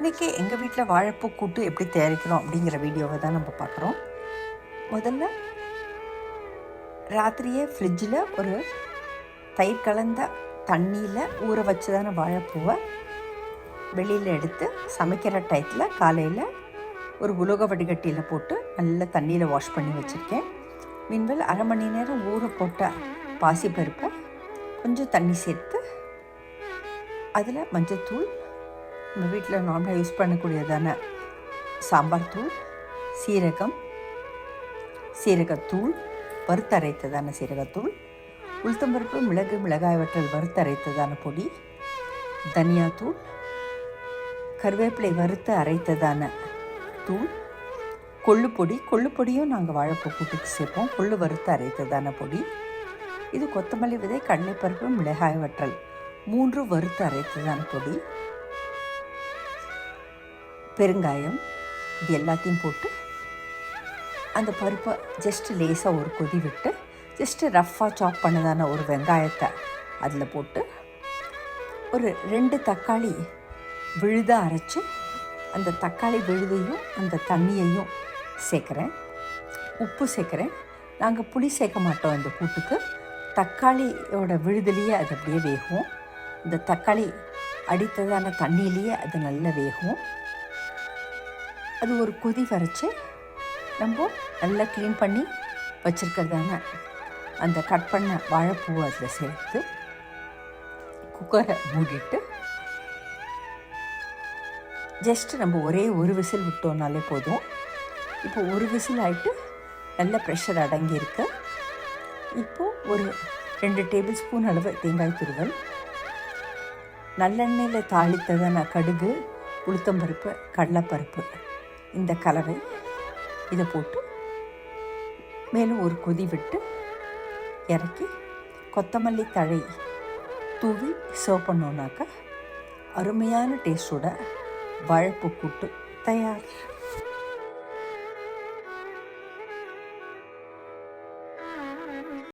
இன்றைக்கி எங்கள் வீட்டில் வாழைப்பூ கூட்டு எப்படி தயாரிக்கிறோம் அப்படிங்கிற வீடியோவை தான் நம்ம பார்க்குறோம். முதல்ல ராத்திரியே ஃப்ரிட்ஜில் ஒரு தயிர் கலந்த தண்ணியில் ஊற வச்சதான வாழைப்பூவை வெளியில் எடுத்து சமைக்கிற டயத்தில் காலையில் ஒரு உலோக வடிகட்டியில் போட்டு நல்லா தண்ணியில் வாஷ் பண்ணி வச்சுருக்கேன். மீன்வெல் அரை மணி நேரம் ஊற போட்ட பாசிப்பருப்பை கொஞ்சம் தண்ணி சேர்த்து அதில் மஞ்சத்தூள், நம்ம வீட்டில் நார்மலாக யூஸ் பண்ணக்கூடியதான சாம்பார் தூள், சீரகத்தூள், வறுத்தரைத்ததான சீரகத்தூள், உளுத்தம்பருப்பு, மிளகு, மிளகாய் வற்றல் வறுத்தரைத்ததான பொடி, தனியாத்தூள், கருவேப்பிலை வறுத்து அரைத்ததான தூள், கொள்ளுப்பொடியும் நாங்கள் வாழைப்பூ கூட்டுக்கு சேர்ப்போம். கொள்ளு வறுத்து அரைத்ததான பொடி, இது கொத்தமல்லி விதை, கடலைப்பருப்பு, மிளகாய் வற்றல் 3 வறுத்து அரைத்ததான பொடி, பெருங்காயம், இது எல்லாத்தையும் போட்டு அந்த பருப்பை ஜஸ்ட்டு லேசாக ஒரு கொதி விட்டு ஜஸ்ட்டு ரஃப்பாக சாப் பண்ணதான ஒரு வெங்காயத்தை அதில் போட்டு ஒரு 2 தக்காளி விழுதாக அரைச்சி அந்த தக்காளி விழுதையும் அந்த தண்ணியையும் சேர்க்குறேன். உப்பு சேர்க்குறேன். நாங்கள் புளி சேர்க்க மாட்டோம் இந்த கூட்டுக்கு. தக்காளியோட விழுதுலேயே அது அப்படியே வேகும். இந்த தக்காளி அடித்ததான தண்ணியிலேயே அது நல்லா வேகும். அது ஒரு கொதி வரைச்சி நம்ம நல்லா க்ளீன் பண்ணி வச்சுருக்கிறதான அந்த கட் பண்ண வாழைப்பூவை அதில் சேர்த்து குக்கரை மூடிட்டு ஜஸ்ட்டு நம்ம ஒரே ஒரு விசில் விட்டோம்னாலே போதும். இப்போ ஒரு விசில் ஆகிட்டு நல்ல ப்ரெஷர் அடங்கியிருக்கு. இப்போது ஒரு 2 டேபிள் ஸ்பூன் அளவு தேங்காய் துருவல், நல்லெண்ணெயில் தாளித்ததான கடுகு, உளுத்தம்பருப்பு, கடலைப்பருப்பு, இந்த கலவை இதை போட்டு மேலும் ஒரு கொதி விட்டு இறக்கி கொத்தமல்லி தழை தூவி சர்வ் பண்ணோன்னாக்கா அருமையான டேஸ்டோட வாழைப்பூ கூட்டு தயார்.